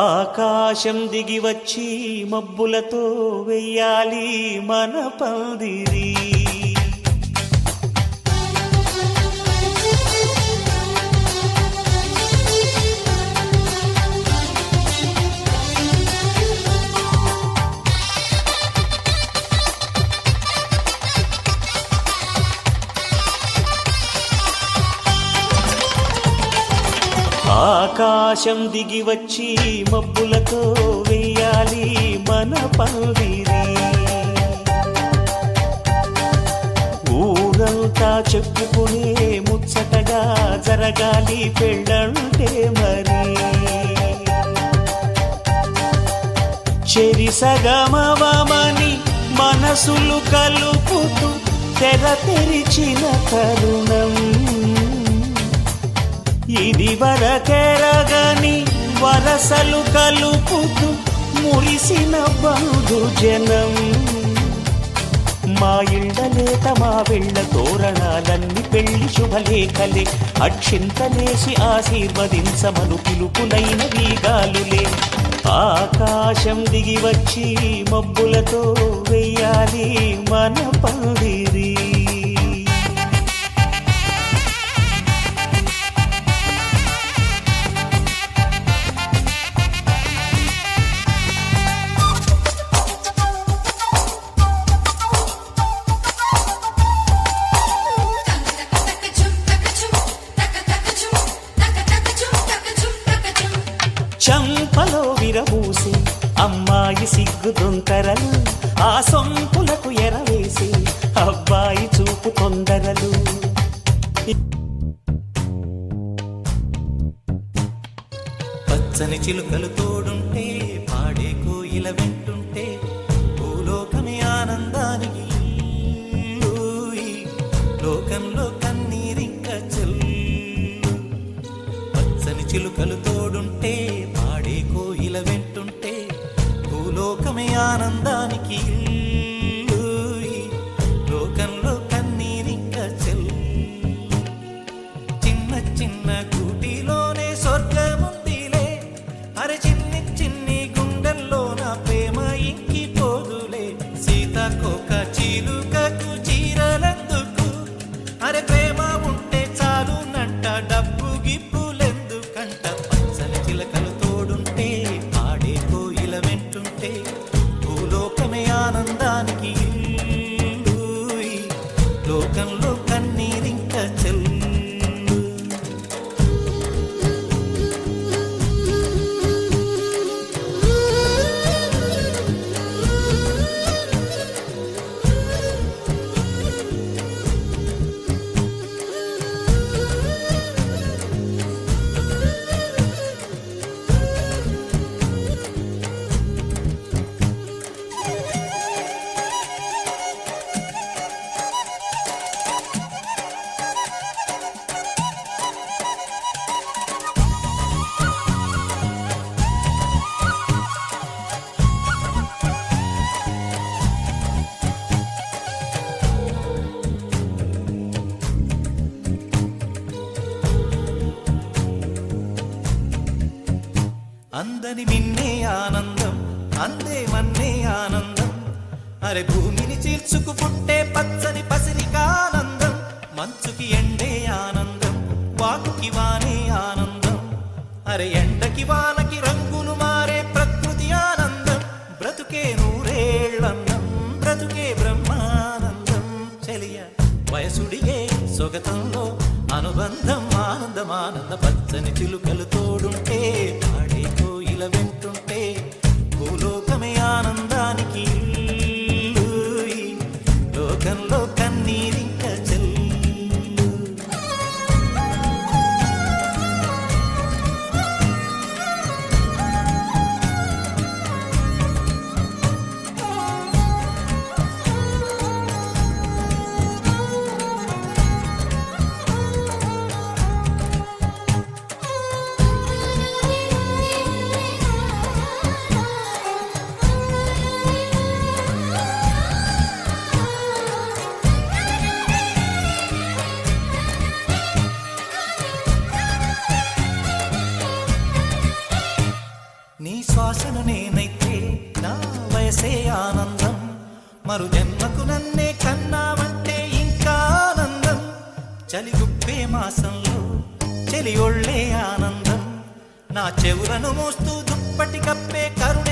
ఆకాశం దిగి వచ్చి మబ్బులతో వెయ్యాలి మన పందిరి. ఆకాశం దిగి వచ్చి మబ్బులతో వెయ్యాలి మన పందిరి. ఊరంతా చెప్పుకునే ముచ్చటగా జరగాలి పెళ్ళంటే మరి. చెరిసగమవమని మనసులు కలుపుతూ తెర తెరిచిన తరుణం ఇది వరకెరగని వరసలు కలుపుతూ మురిసిన బంధుజనం. మా ఇళ్ళలేత మా వెళ్ళ తోరణాలన్నీ పెళ్లి శుభలేఖలే. అక్షింతలేసి ఆశీర్వదించమను పిలుపులైన వీగాలులే. ఆకాశం దిగి వచ్చి మబ్బులతో వెయ్యాలి మన పందిరి. చంపలో విరబూసి అమ్మాయి సిగ్గు దొంతరలు, ఆ సొంపులకు ఎరవేసి అబ్బాయి చూపు తొందరలు. పచ్చని చిలుకలు తోడుంటే పాడే కోయిల వెంటుంటే భూలోకమే ఆనందానికి. లోకంలో కన్నీరింక చెల్లు. పచ్చని చిలుకలు తోడుంటే పాడే కోయిల వెంటుంటే భూలోకమే ఆనందానికి. లోకంలో కన్నీరింక చెల్లు. చిన్న చిన్న గూటిలోనే స్వర్గముందిలే. అరే చిన్ని చిన్ని గుండెల్లోన ప్రేమ ఇంకిపోదులే. సీతాకోక చిలుకకు చీరలందుకు. అరే ప్రేమ ఉంటే చాలునంట డబ్బు గిప్పులెందుకంట. పచ్చని చిలకలు తోడుంటే పాడే కోయిల వెంటుంటే భూలోకమే ఆనందానికి. లోకంలో కన్నీరింక చెల్లు. అందని మిన్నే ఆనందం, అందే మన్నే ఆనందం. అరే భూమిని చీల్చుకు పుట్టే పచ్చని పసిరికానందం. మంచుకి ఎండే ఆనందం, వాకుకి వానే ఆనందం. అరే ఎండకి వానకి రంగులు మారే ప్రకృతి ఆనందం. బ్రతుకే నూరేళ్ళందం, బ్రతుకే బ్రహ్మానందం. చెలియ వయసుడిగే సొగతంలో అనుబంధం ఆనందమానంద. పచ్చని చిలుకలు తోడుంటే పాడే కోయిల వెంటుంటే భూలోకమే ఆనందానికి. లోకంలో కన్నీరింక చెల్లు. శ్వాసను నేనైతే నా వయసే ఆనందం మరు జన్మకు నన్నే కన్నావంటే ఇంకా ఆనందం చలి గుప్పే మాసంలో చెలి ఒళ్ళే ఆనందం నా చెవులను మోస్తూ దుప్పటి కప్పే కరుణ